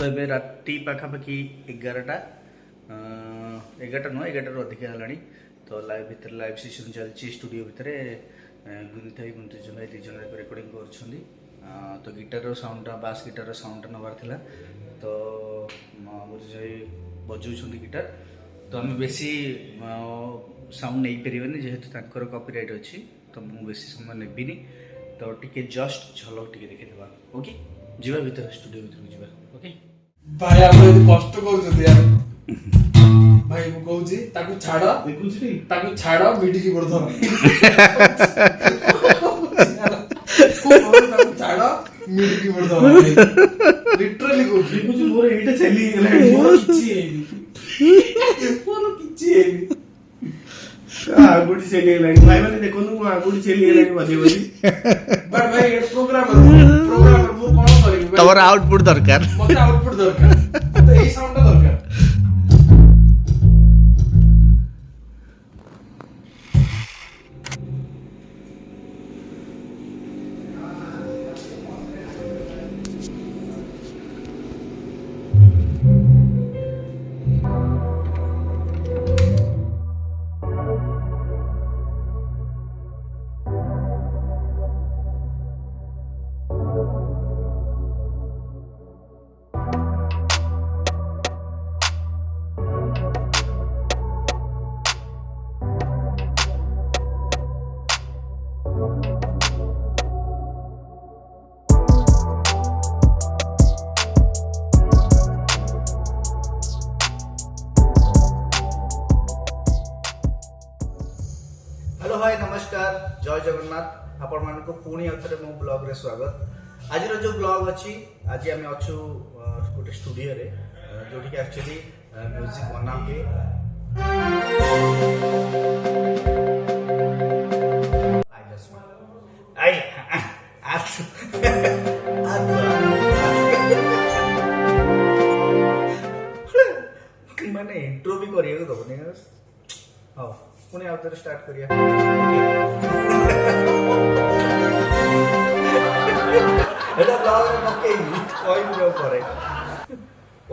तो ये राति पाखापाखि 11टा 11टा नुह 11 अधिक है। तो लाइव भितर लाइव सेशन चलती स्टूडियो भितर गुनीता भाई गुंतुज भाई दुई जन रेकर्डिंग कर। तो गिटार साउंडटा बास गिटार साउंडटा नबार थिला। तो गुंतुज भाई बजाउछन्ती गिटार। तो आम बेसी साउंड नहीं पारे जेहेतु कॉपीराइट अच्छी। तो मुझे बेसी समय नेबिनी। तो टिके जस्ट झलक टिके देखा ओके जीवा भीतर स्टूडियो भीतर जीवा ओके भाई आप कष्ट कर यार भाई मु कहूची ताकू छाड़ देखुछी ताकू छाड़ मीडी की बर्धन ताकू छाड़ मीडी की बर्धन लिटरली कहूची देखुछी मोर एटा चली गेला मोर किछि हेनी मोर किछि हेनी आगुडी चली गेला भाई माने देखनु मु आगुडी चली गेला बजे बजे बट भाई प्रोग्रामर मु कोन करिबे तमर आउटपुट दरकार मते आउटपुट दरकार तो एई साउंडटा दरकार। हेलो भाई नमस्कार जय जगन्नाथ आपण मान को पुणी आउथरे मो ब्लॉग रे स्वागत। आज जो ब्लॉग अच्छी आज आम अच्छु गोटे स्टूडियो रे जोठी कि एक्चुअली म्यूजिक बना हुए। मैंने इंट्रो भी करिए तो दबने हाँ पुणे आउथरे स्टार्ट करिया एटा ब्लॉग रे पके कोई भी करे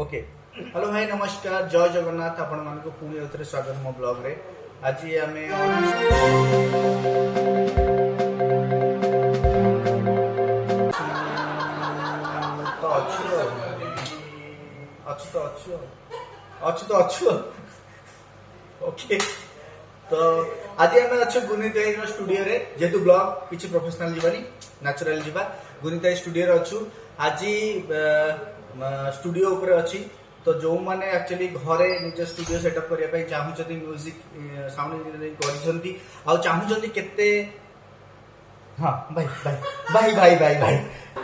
ओके। हेलो भाई नमस्कार जय जगन्नाथ आपण मान को पुणी आउथरे स्वागत मो ब्लॉग रे। आज आमे तो अच्छु ओके। तो आज आम अच्छे गुनीता स्टूडियो रे जेतु ब्लॉग किसी प्रोफेशनल जीवानी नेचुरल जीवा गुनीता स्टूडियो रे अच्छु आज स्टूडियो ऊपर अच्छी। तो जो मैंने एक्चुअली घरे निज स्टूडियो सेटअप करने पे चाहूँगी म्यूजिक साउंड इंजीनियरिंग करछंती आ चाहूँगी केते हाँ भाई भाई भाई भाई भाई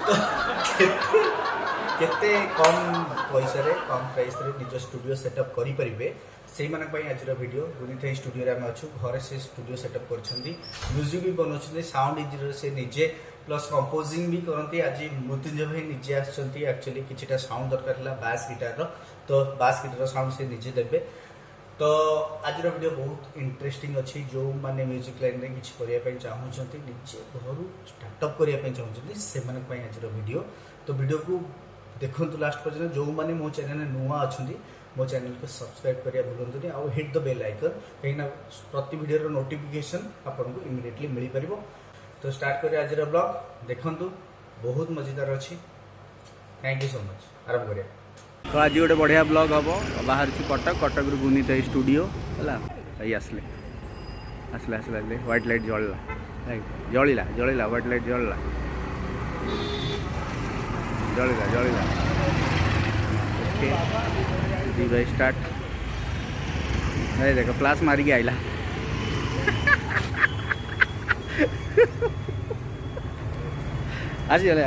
तो केते कम पैसा रे कम प्राइस रे निज स्टूडियो सेटअप करि परिबे से मानक पई आज वीडियो गुनीता स्टूडियो रे हम अच्छु घरे से स्टूडियो सेटअप करछंती म्यूजिक भी बनौछंती साउंड इंजीनियर से निजे प्लस कंपोजिंग भी करती। आज मृत्युंजय भाई निजे आछंती एक्चुअली किछटा साउंड दरकार हला बास गिटार रो तो बास गिटार साउंड से निजे देबे। तो आज वीडियो बहुत इंटरेस्टिंग अच्छी जो माने म्यूजिक लाइन रे किछ करिया पई चाहूछंती निजे घरु स्टार्टअप करिया पई चाहूछंती से मानक पई आज वीडियो। तो वीडियो को देखंतु लास्ट पर्यंत जो माने मो चैनल नुआ अछंती मो चैनल को सब्सक्राइब करिया भूलंतुनी आ हिट द बेल आइकन कहीं प्रति वीडियो रो नोटिफिकेशन आपको इमिडिएटली मिल पारिबो। तो स्टार्ट करिया आज ब्लॉग देखंतु बहुत मजेदार अच्छी। थैंक यू सो मच आरंभ करिया। तो आज गोटे बढ़िया ब्लॉग हम बाहर कटक कटक रू गुनीता स्टूडियो है आसले आसले आसले आसले व्हाइट लाइट जलला जलिला जलिला व्हाइट लाइट जलला जलिला जलिला ओके दी भाई स्टार्ट। अरे देखो फ्लाश मारिकी आइला आसीगले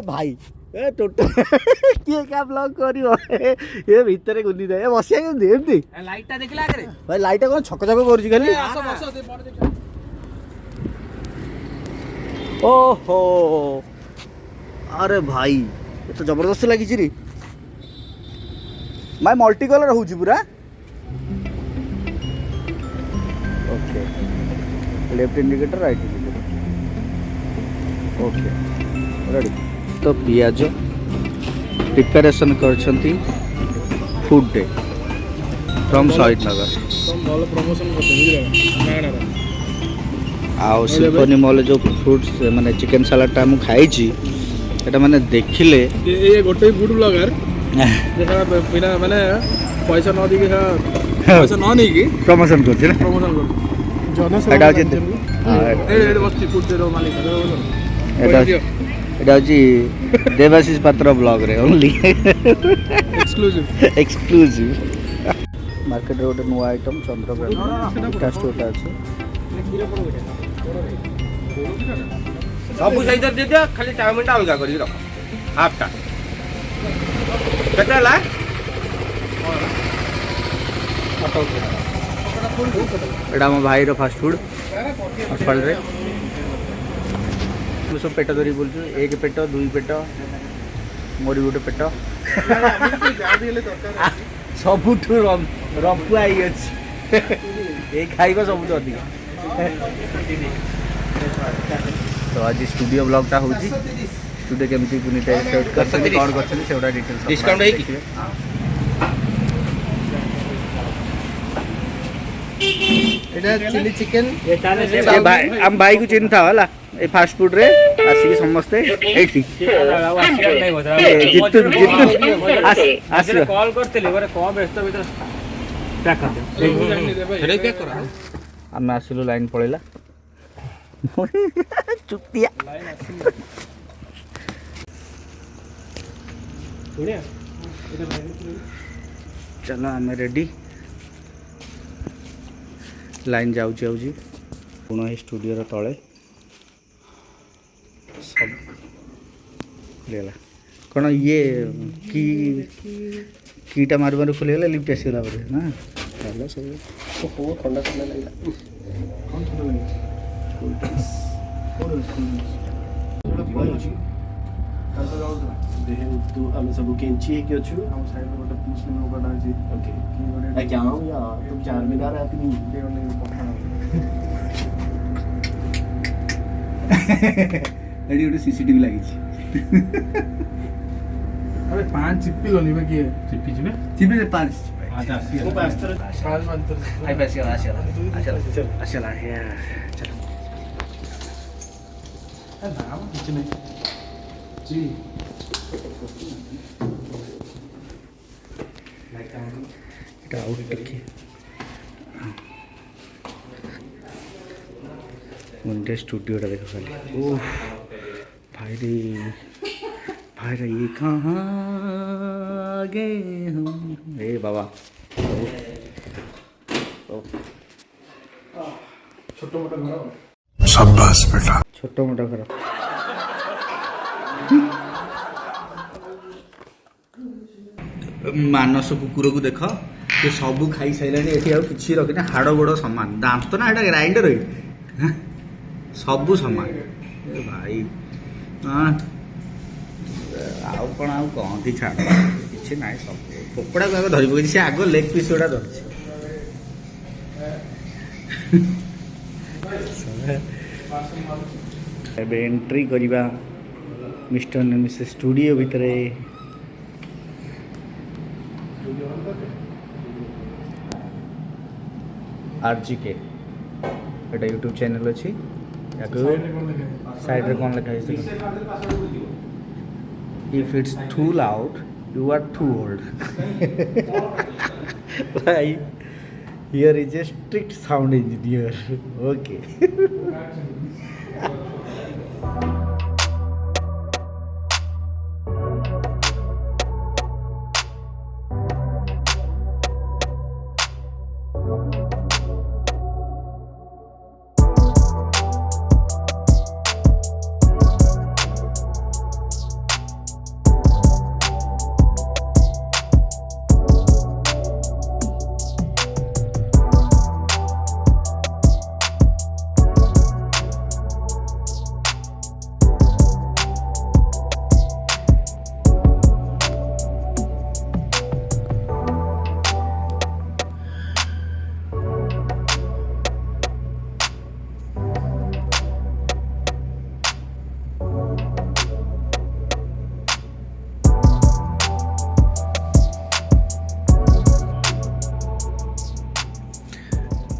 भाई ए टोटल किए क्या ब्लॉग करियो ए भितर गुनी दे बसिया केमती एमती लाइटटा देखला आगे भाई लाइट कोन छक छक करछि खाली बस बस दे बड़ देख ओहो अरे भाई ये तो जबरदस्त लगी रे भाई मल्टी कलर होउछि पूरा okay left indicator right indicator okay ready. तो पियाज प्रिपेरेसन करछंती फूड डे फ्रॉम शहीद नगर ଭଲ ପ୍ରମୋସନ କରୁଛ ବୁଝିଲ ମାଗଣାରେ ଆଉ ସିମ୍ଫୋନି ମଲ୍ जो फ्रूट्स माने चिकन सलाड टा मु खाइची एटा माने देखिले ଏ ଗୋଟେ ଫୁଡ୍ ବ୍ଲଗର ଦେଖା ବିନା ମାନେ ପଇସା ନ ଦେଇକି ପଇସା ନ ନେଇକି प्रमोशन करछि ना ପ୍ରମୋସନ କରୁଛି ଏଟା ହଉଛି ଜନସେବା ବସ୍ତି ଫୁଡ୍ ର ମାଲିକ एटा एटा होची देवाशीष पात्र ब्लॉग रे ओनली ଏକ୍ସକ୍ଲୁସିଭ एक्सक्लूसिव मार्केट रे गोटे नुआ आइटम चंद्रग्राम इटा स्टोर टा अछि ସବୁ ସାଇଜର ଦେଇଦିଅ ଖାଲି ଚାଉମିନଟା ଅଲଗା କରିକି ରଖ ହାଫ୍ଟା କେତେ ହେଲା एटा मो भाई रो फास्ट फूड हॉस्पिटल रे तू सब पेट धरी बोलछु एक पेट दुई पेट मोरी गोटे पेट सबुठु रंपु आई अछि ए खाइबा सबुठु अधिक तो आज स्टूडियो ब्लॉग टा होची स्टूडियो केमती पुनी टेस्ट करछन कोन करछन सेउडा डिटेल्स डिस्काउंट है कि এটা চিলি চিকেন ये भाई हम भाई को चिन्ह था वाला ए फास्ट फूड रे आसी के समस्ते एठी जितु आसी कॉल करते बरे कौन व्यस्त भीतर पैक कर दे ସେଟା ପ୍ୟାକ୍ କର हम आसिलु लाइन पळेला चुतिया चलो आम रेडी लाइन जाऊँगी पुनः स्टूडियो तले सब खुलेगा कौन ये कीटा मारू मारू खुलेगा लिफ्ट आसगला बोले ना चलो सब ଥଣ୍ଡା ଥଣ୍ଡା ଲାଗିଲା କଣ ଥଣ୍ଡା ଲାଗିଲା ତୁ ଆମେ ସବୁ କେଞ୍ଚି ହେଇକି ଅଛୁ ଆମ ସାଇଡରେ ଗୋଟେ ମୁସଲିମ ଲୋକଟା ଅଛି ଓକେ क्या हूँ यार तुम चारमीनार आती नहीं एडी गोटे सीसीटीवी लगी अरे 5 चिप्पी लोनी में किए चिप्पी जी में चिपे 5 अच्छा वो पास्तर पांच मंत्र आई पैसे आशा चल नाम कुछ नहीं जी এটা আউট দেখি मुंडे स्टूडियोटा देखो खाली ओह भाई रे ये कहाँ गए हम ए बाबा छोटा मोटा घर शाबाश बेटा छोट मोटा घर मानस कुकुर को देख ये सब खाई सारे ये किसी रखी हाड़ गोड़ सामान दांत ना एटा ग्राइंडर सब सामान भाई हाँ आउ कौन आउ कहती छाड़ किसी ना सब कपड़ा को आगे धरी पकड़ सी आग लेग पिस गुड़ा धरती एंट्री करवा मिस्टर एंड मिसेस स्टूडियो भितर RGK एटा यूट्यूब चैनल अच्छी साइड रे कौन लिखा है if it's too loud you are too old भाई here is a strict sound engineer okay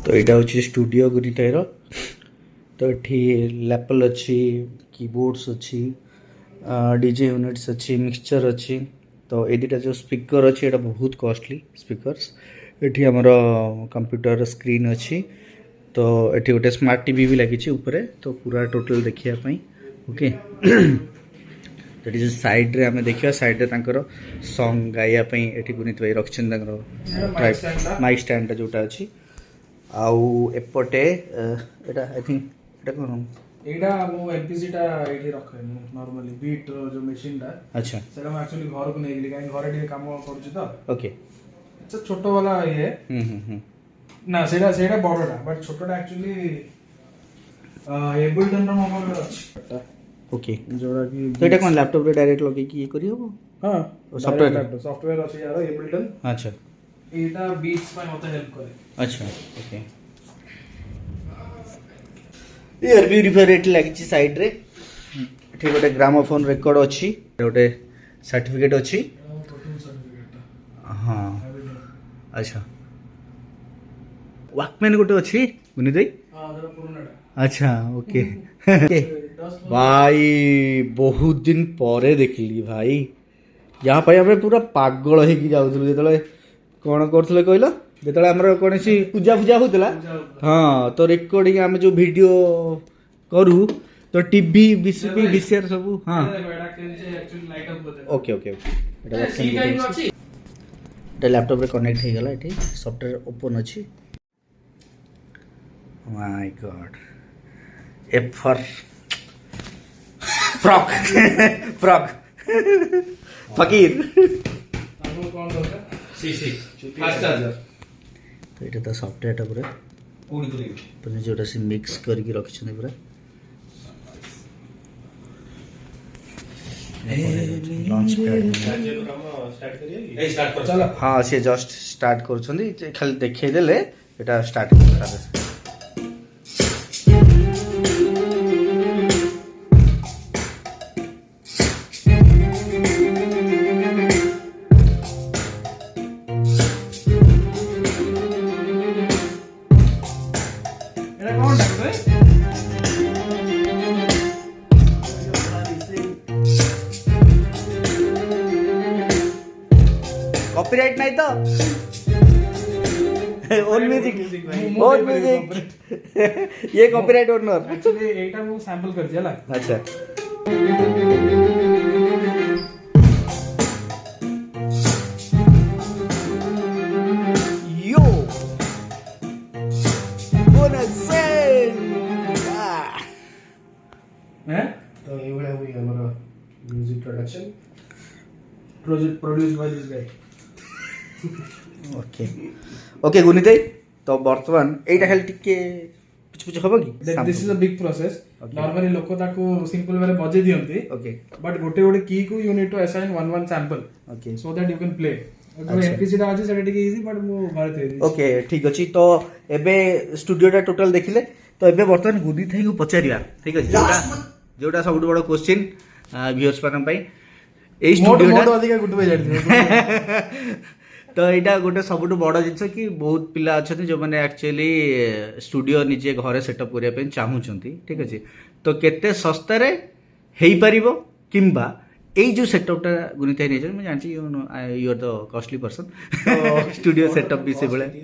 तो यहाँ हूँ स्टूडियो गुनिताईर। तो ये लैपल अच्छी, कीबोर्ड्स अच्छी, डीजे यूनिट्स अच्छी, मिक्सचर अच्छी। तो ये दुटा जो स्पीकर अच्छी ये बहुत कॉस्टली स्पीकर्स। ये आमर कंप्यूटर स्क्रीन अच्छी। तो ये गोटे स्मार्ट टीवी भी लगी ऊपर। तो पूरा टोटल देखापी ओके। तो ये साइड रे आम देखा साइड रे तांकर सॉन्ग गाइबा ये गुनीत भाई रखिछन माइक स्टैंड जोटा अच्छी। आउ एपटे एटा आई थिंक एटा कोन एटा मो एमपीसी टा एठी रखे मु नॉर्मली बीट जो मशीन टा। अच्छा सेटा म एक्चुअली घर को नेगिली काई घर डी काम करूची तो ओके। अच्छा छोटो वाला ये ना सेटा सेटा बड़ोटा बट छोटोटा एक्चुअली एबल्टन रो मोबाइल अछि ओके। जोड़ा की तो एटा कोन लैपटॉप रे डायरेक्ट लगे कि ये करी हो। हां सॉफ्टवेयर अछि यार एबल्टन। अच्छा एटा बीट्स में मते हेल्प करे। अच्छा ओके। एयर प्यूरीफायर एटी लगी साइड रे। एठी गोटे ग्रामोफोन रेकॉर्ड अछि, गोटे सर्टिफिकेट अछि। हां अच्छा वॉकमैन गोटे अछि गुनी देई। हां जरा पुरानाटा। अच्छा ओके। भाई बहुत दिन परे देखली भाई। यहाँ पे हमें पूरा पागल होगी जाऊँ जो कौन करते कहल जो आम कौन सी पूजा पूजा होता। हाँ तो रिकॉर्डिंग आम जो वीडियो करूँ तो टीवी बीसीपी बीसीआर सब। हाँ ओके ओके ओके। लैपटॉप रे कनेक्ट हो गला। ये सॉफ्टवेयर ओपन अच्छी। My God F for frock frock फकीर। कौन दरकार सीसी फास्ट चार्जर। तो ये तो सॉफ्टवेयर पूरा पूरा जोटा से मिक्स करके रखिछन पूरा। लॉन्च पैड हाँ से जस्ट स्टार्ट कर खाली देखई देले एटा स्टार्ट कर। कॉपीराइट नहीं तो ओन म्यूजिक ओन म्यूजिक ये कॉपीराइट ओनर एक्चुअली एटा मु सैंपल कर दिया ला। अच्छा यो हैं तो ये वाला हुई हमारा music production produced by this guy. Okay okay Guneet तो बर्तमान एटा हेल टिके कुछ हबो कि this is a big process. Normally लोक ताको सिंपल वे बजे दियंती ओके बट गोटे गोटे की को you need to assign one sample okay so that you can play. जो एमपीसी दा अछि सेटा टिके इजी बट मु घर दे दी। ओके ठीक अछि। तो एबे स्टूडियो टा टोटल देखिले तो एबे बर्तमान गुनीत को पचारिया ठीक अछि। जोटा सब बड़ क्वेश्चन व्यूअर्स पान पई ए स्टूडियो टा अधिक गुड पे जाडी। तो यहाँ गोटे सब बड़ जिनस कि बहुत पिला अच्छा जो मैंने एक्चुअली स्टूडियो निजे घरे सेटअप करने चाहूँगी ठीक अच्छे। तो केते सस्तार हो पार किंबा यही जो सेटअपटा गुनीत भाई नहीं जानची you are the costly person studio setup भी से भाई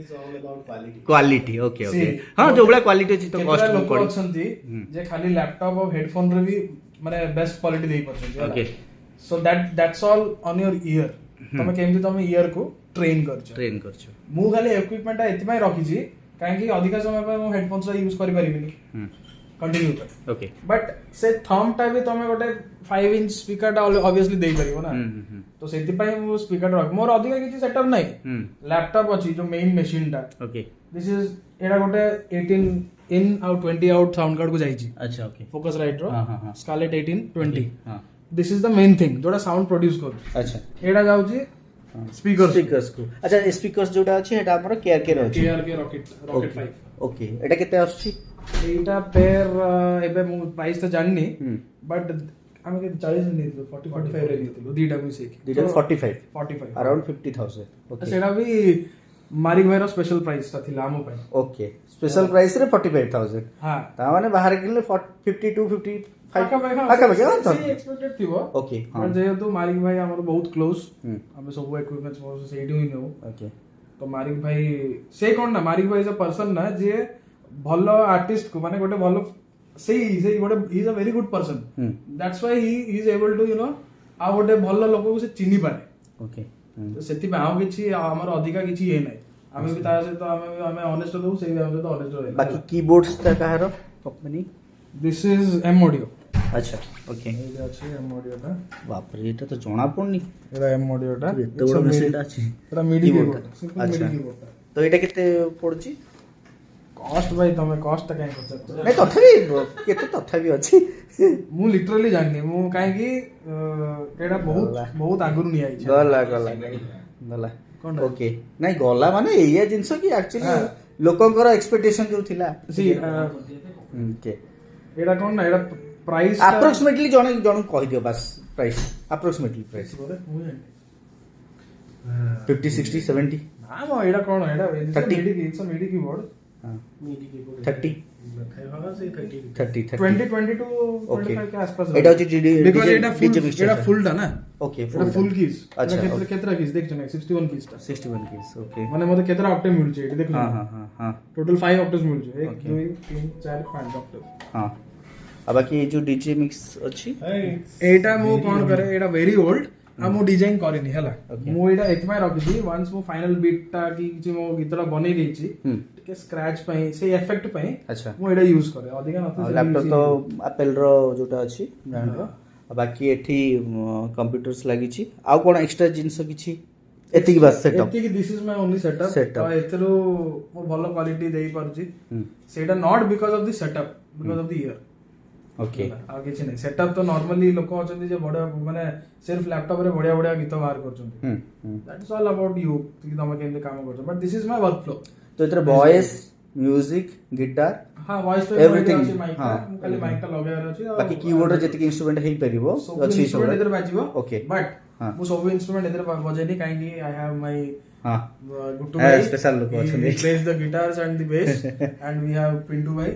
क्वालिटी ओके ओके। हाँ जो भाई क्वालिटी अच्छी तो कॉस्ट लोक अछंती जे खाली लैपटॉप और हेडफोन रे भी माने बेस्ट क्वालिटी देई परछन। Okay so that's all on your ear. तमे केमती तमे ईयर को ट्रेन करछो मु खाली इक्विपमेंट एति पय रखी छी काहे कि अधिक समय पर मु हेडफोन्स यूज करि परिबिनी कंटिन्यू कर। ओके बट से थंब टा भी तमे गोटे 5 इंच स्पीकर टा ऑब्वियसली देई परिबो ना। तो सेति पय मु स्पीकर रख मोर अधिक किछि सेटअप नै लैपटॉप अछि जो मेन मशीन टा। ओके दिस इज एडा गोटे 18 in out 20 out sound card को जाई छी। अच्छा ओके फोकस राइट रो स्कारलेट 18 20 हां this is the main thing जोटा साउंड प्रोड्यूस कर। अच्छा एडा जाउ छी स्पीकर्स को। अच्छा स्पीकर्स जोटा अछि एटा हमर केआरके रॉकेट 5 ओके। एटा केते आछि एटा पेयर एबे मु प्राइस त जाननी बट हम के 40 नहीं दिलो 40 45 रे दिलो दीटा मु से दीटा 45 अराउंड 50000 ओके। सेटा भी मारिक भाई स्पेशल प्राइस था थिला आम ପାଇଁ ओके स्पेशल प्राइस रे 45000 हां ता माने बाहर किनले 52 55 पाखा पाखा एक्सपेक्टेड थिबो ओके पर जेहेतु मारिक भाई हमर बहुत क्लोज हम्म। हम सब इक्विपमेंट्स सेठी ही नो ओके तो मारिक भाई से कोन ना मारिक भाई इज अ पर्सन ना जे भलो आर्टिस्ट को माने गोटे भलो से गोटे he is a very good person that's why he is able to you know आ गोटे भलो लोक को से चिनी पारे ओके तो सेति में आउ किछि हमर अधिका किछि हे नै हमें भी तार से तो हमें ऑनेस्ट दउ से हम तो ऑनेस्ट रहे बाकी कीबोर्ड्स ता कहारो company this is M audio अच्छा ओके ये अछि एम ऑडियो टा बाप रे एटा तो जणा पड़नी एटा एम ऑडियो टा एते बड़ मेसेज अछि एटा मिडी Keyboard कीबोर्ड सिंपल अच्छा। मिडी कीबोर्ड तो एटा केते पड़ची कॉस्ट भाई तमे कॉस्ट टा काई पछत नहीं तथापि केते तथापि अछि मु लिटरली जाननी मु काहे कि एटा बहुत बहुत आगुर नि आइ छै गला गला गला कोनटा? ओके नहीं गला माने एया जिंस कि एक्चुअली लोकंकर एक्सपेक्टेशन जो थिला सी ओके एटा कोन ना एटा प्राइस अप्रोक्सीमेटली जण कहि दियो बस प्राइस अप्रोक्सीमेटली प्राइस 50 60 70 ना मो एटा कोन एटा 30 इट्स अ मिडी कीबोर्ड हां मिडी कीबोर्ड 30 हां से 30 30 20 टू ओके 25 के आसपास एटा होची डीडी बिकॉज़ एटा फुल टा ना ओके एटा फुल कीज अच्छा, केतरा okay. केतरा कीज देख जने 61 कीज टा 61 केस ओके माने मते केतरा ऑक्टेव मिल छै देख हां हां हां हां टोटल 5 ऑक्टेव्स मिल छै 1 Okay. 2 3 4 5 ऑक्टेव हां अब बाकी ये जो डीजे मिक्स अछि एटा मु कोन करे एटा वेरी ओल्ड आ मु डिजाइन करेनी हला Okay. मु एटा एतमै रखि वंस मु फाइनल बीट टा की किछि मो गीतरा बनै देछि के स्क्रैच पई से इफेक्ट पई अच्छा मु एटा यूज करे अधिका नथि लैपटॉप तो एप्पल रो जोटा अछि ब्रांड रो आ बाकी एठी कंप्यूटर्स लागि छी आ कोन एक्स्ट्रा जिंस किछि एति की बस सेटअप एति की this is my only setup Setup. आ एतरो मो भलो क्वालिटी देई परछि सेटा not because of the setup because of the ear okay आ किछि नै सेटअप तो नॉर्मली लोक अछन जे बडा माने सिर्फ लैपटॉप रे बढ़िया बढ़िया गीत बाहर करछन that is all about you कि तुम केमते काम करछन but this is my workflow तो इधर वॉइस म्यूजिक गिटार हां वॉइस तो Everything. अछि माइक हाँ, खाली माइक टा लगाएर अछि बाकी कीबोर्ड जति इंस्ट्रूमेंट हेई परिबो अछि इंस्ट्रूमेंट इधर बाजिबो ओके बट हाँ। मु सब इंस्ट्रूमेंट इधर बजेनी काहे कि आई हैव माय हां गुट्टू हाँ, भाई special लोग अछन। he plays the guitars and the bass and we have Pintu भाई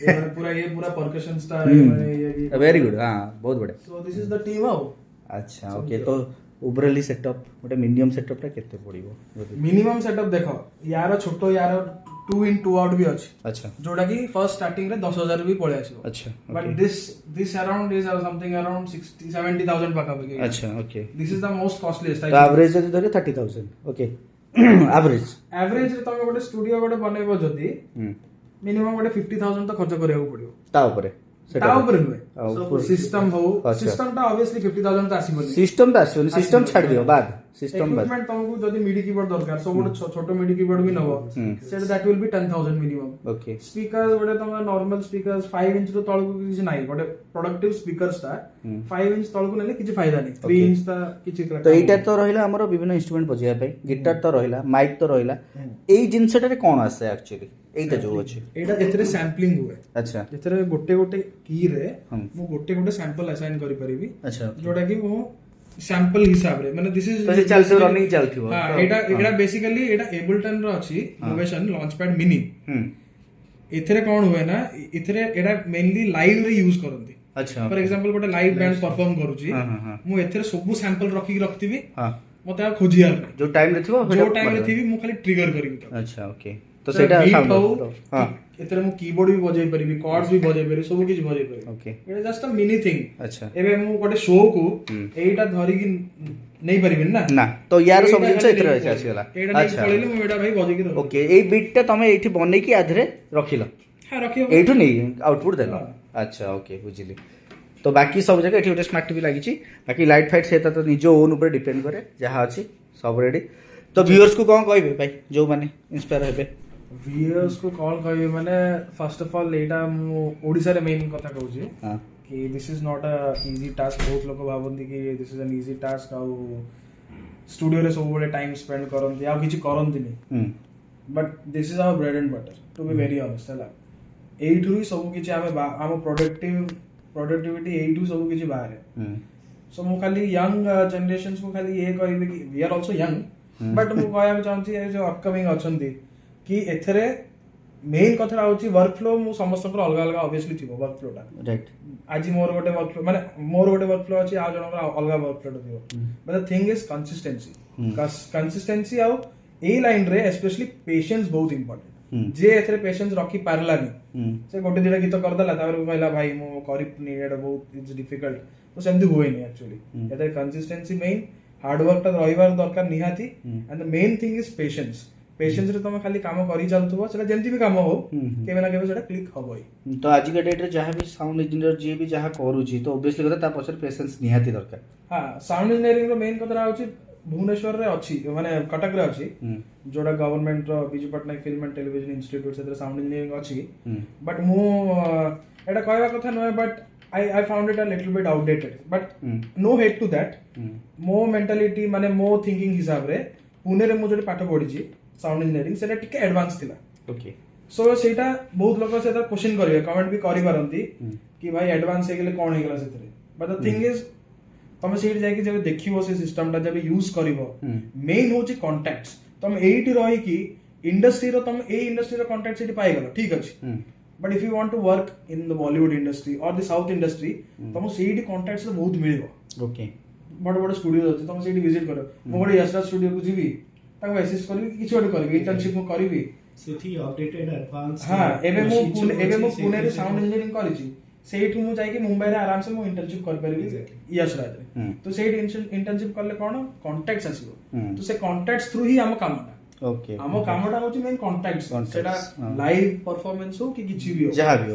ये पूरा परकशन स्टार ये वेरी गुड हां बहुत बढ़िया so this is the team how अच्छा ओके तो ओवरऑली सेटअप गोटे मिनिमम सेटअप टा केते पड़िबो मिनिमम सेटअप देखो यार छोटो यार 2 in 2 out भी अछि अच्छा जोटा कि फर्स्ट स्टार्टिंग रे 10000 भी पळे आसीबो अच्छा but okay. This around is something around 60 70000 पाका बगे अच्छा okay this is the most costliest तो एवरेज जति धरे 30000 ओके एवरेज एवरेज रे तमे गोटे स्टूडियो गोटे बनेबो जदी मिनिमम गोटे 50000 तो खर्च करिया पड़ियो ता ऊपर ता ऊपर ऊपर। नुहे सिस्टम हो अच्छा। सिस्टम टा ऑब्वियसली 50000 तो आसीबनी सिस्टम ता आसोनी सिस्टम छाड़ दियो बाद सिस्टम बाद इक्विपमेंट तुमको जदी मिडी कीबोर्ड दरकार सब गोटे छोटो मिडी कीबोर्ड भी नबो set that will be 10000 minimum okay speakers गोटे तुम नॉर्मल स्पीकर्स 5 इंच रो तळको किछि नाही गोटे प्रोडक्टिव स्पीकर्स ता 5 इंच तळको नेले किछि फायदा नाही 3 इंच ता किछि तो एटा तो रहिला हमर विभिन्न इंस्ट्रूमेंट बजिया पे गिटार तो रहिला माइक तो रहिला एई जिंसटा रे कोन आसे एक्चुअली एटा जो अछि एटा एथरे सैम्पलिंग हुए अच्छा जेथरे गोटे गोटे की रे हम। मु गोटे गोटे सैंपल असाइन करि परिबी अच्छा जोटा कि मु सैंपल हिसाब रे माने दिस इज तो से चलते रनिंग चलथिबो हां एटा बेसिकली एटा एबलटन रो अछि नोवेशन लॉन्चपैड मिनी एथरे कोन हुए ना एथरे एटा मेनली लाइव रे यूज करंती अच्छा फॉर एग्जांपल गोटे लाइव बैंड परफॉर्म करूची हां हां हां मु एथरे सब सैंपल रखी रखतिबी हां मते आ खोजियार नै जो टाइम रे थिबो जो टाइम रे थीबी मु खाली ट्रिगर करिबी अच्छा ओके तो सेटा साउंड हां एथरे मु कीबोर्ड भी बजाई परिबी कॉर्ड्स भी बजाई परिबी सब किछ बजाई परिबी okay Etah just a mini thing अच्छा एबे मु गोटे शो को एटा धरि कि नै परिबी ना ना तो यार सब एटा जिंस खाली एथरे नहीं आसीला एटा नहीं अच्छा पळेले मु एटा भाई बजाई कि रखो ओके एई बीट टा तमे एठी बनै की आधरे रखिलो हां रखियो एठू नहीं आउटपुट देलो अच्छा ओके बुझिली तो बाकी सब जगह एठी गोटे स्मार्ट टीवी लागि छी बाकी लाइट फाइट सेता तो निजो ओन ऊपर डिपेंड करे जहां अछि सब रेडी तो व्यूअर्स को कोन कहबे भाई जो माने इंस्पायर हेबे व्यूअर्स को कॉल कहबे माने फर्स्ट ऑफ ऑल एटा मु ओडिसा रे मेन कथा कहू छी हां कि this is not a easy task बहुत लोग भावंती कि this is an easy task आउ स्टूडियो रे सब बड़े टाइम स्पेंड करंती आ किछि करंती नै but this is our bread and butter to be very honest हला एइठु ही सब किछि आम प्रोडक्टिविटी एइठु सब किछि बाहर सो मु खाली यंग जनरेशंस को खाली ये कहबे कि we are also young but मु कहया चाहूची ए जो अपकमिंग अछंती कि एथरे मेन कथा होची वर्क फ्लो मु समस्त अलग अलग ऑब्वियसली थिबो वर्क फ्लो टा राइट आज मोर गोटे वर्क फ्लो माने मोर गोटे वर्क फ्लो अछि आ जनकर अलग वर्क फ्लो थिबो but the thing is consistency consistency आउ ए लाइन रे स्पेशली पेशेंस बहुत इंपोर्टेंट जे एथरे पेशेंस रखी पारलानी से गोटे दिटा गीत कर दला तापर कहला भाई मु करिपनी एटा बहुत इज डिफिकल्ट तो सेमती होय नहीं एक्चुअली एथरे कंसिस्टेंसी मेन हार्ड वर्क टा रहिबार दरकार निहाती and the main thing is patience patience रे तुम खाली काम करी चलथबो सेटा जेंती भी काम हो केबे ना केबे सेटा क्लिक होबई तो आज के डेट रे जहां भी साउंड इंजीनियर जे भी जहां करूची तो ऑब्वियसली कथा ता पछर पेशेंस निहाती दरकार हां साउंड इंजीनियरिंग रो मेन कथा होची भुवनेश्वर रे अछि माने कटक रे अछि जोडा गवर्नमेंट रो Biju Patnaik film and television institute से साउंड इंजीनियरिंग अछि बट मु एटा कहवा कथा नय but I found it a little bit outdated but no hate to that मो मेंटालिटी माने मो थिंकिंग हिसाब रे पुणे रे मु जोटे पाठ पढी छी साउंड इंजीनियरिंग सेटा टिके एडवांस थिला ओके सो सेटा बहुत लोग सेटा क्वेश्चन करिवे कमेंट भी करि पारंती कि भाई एडवांस हे गेले कोन हे गेला सेतरे बट द थिंग इज तुम सेठी जाय कि जब देखिबो से सिस्टम टा जब यूज करिवो मेन होची कांटेक्ट्स तुम एठी रही कि इंडस्ट्री रो तुम ए इंडस्ट्री रो कांटेक्ट सेठी पाइ गेलो ठीक अछि but if you want to work in the Bollywood industry और द साउथ इंडस्ट्री तुम सेठी कांटेक्ट्स बहुत मिलिबो ओके बड़ बड़ स्टूडियो अछि तुम सेठी विजिट करो मो गोटे यशराज स्टूडियो को जीवी ताको असिस्ट करबी किछ गोटे करबी इंटर्नशिप मो करबी सेठी अपडेटेड एडवांस हां एबे मो पुणे रे साउंड इंजीनियरिंग करिछि सेठी मु जाई कि मुंबई रे आराम से मु इंटर्नशिप कर परबी यशराज रे तो सेठी इंटर्नशिप करले कोन कांटेक्ट्स आसीबो तो से कांटेक्ट्स थ्रू ही हम कामटा ओके हम कामटा होची मेन कांटेक्ट्स सेटा लाइव परफॉर्मेंस हो कि किछि भी हो जहां भी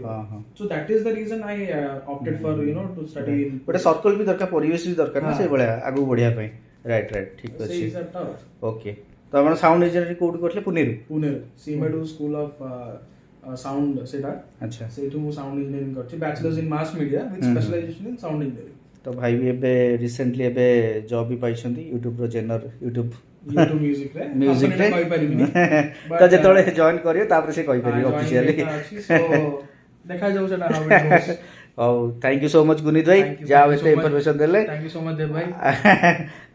हो so that is the reason I opted for you know to study in but circle भी दरकार परिवेश भी दरकार ना से बळे आगु बढ़िया पई राइट ठीक अछि ओके तो आपण साउंड इंजीनियरिंग कोड करले Pune Seamedu school of sound सेटा अच्छा सेठू मु साउंड इंजीनियरिंग करछि bachelors in mass media with specialisation in sound engineering तो भाई भी एबे रिसेंटली एबे जॉब भी पाइछंती YouTube रो चैनल YouTube म्यूजिक रे कहि परिबिनी तो जेतोले जॉइन करियो तापर से कहि परियो ऑफिशियली देखा जाऊ सेटा how it goes Oh, thank you so much Guneet भाई जाओ एते इंफॉर्मेशन देले थैंक यू सो मच देव भाई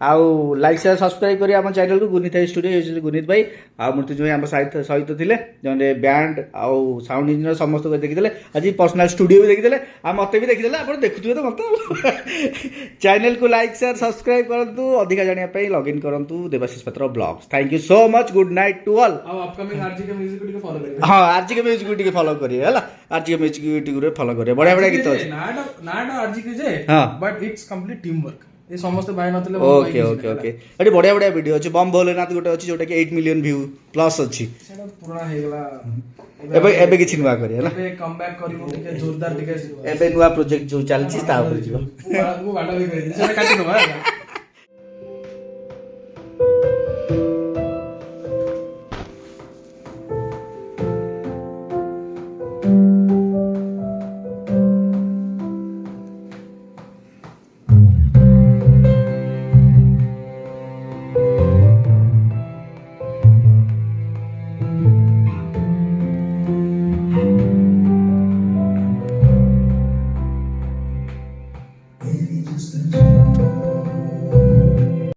आउ लाइक शेयर सब्सक्राइब करी हम चैनल को गुनीत स्टूडियो ये गुनीत भाई आ मूर्ति जो हम सहित थिले जने बैंड आउ साउंड इंजीनियर समस्त को देखिदेले आज पर्सनल स्टूडियो भी देखिदेले आ मते भी देखिदेले आपण देखुथुबे तो मते चैनल को लाइक शेयर सब्सक्राइब करंतु अधिक जानिया पई लॉगिन करंतु Debashish Patra blogs thank you so much good night to all अब अपकमिंग आरजी के म्यूजिक को फॉलो करिए हां आरजी के म्यूजिक को फॉलो करिए हला आरजी के म्यूजिक को फॉलो करिए बढ़िया बढ़िया गीत नाटा आरजी के जे हां but it's complete teamwork ए समस्त भाई नतले ओके ओके ओके एटी बढ़िया बढ़िया वीडियो अछि बम भोलेनाथ गोटे अछि जोटा कि 8 मिलियन व्यू प्लस अछि सेटा पुराना हे गेला एबे एबे किछि नुवा करी हला एबे कमबैक करिवो के जोरदार टिके एबे नुवा प्रोजेक्ट जो चलछि ता ऊपर जीव वो गाडा भी कहि सेटा काटि दबा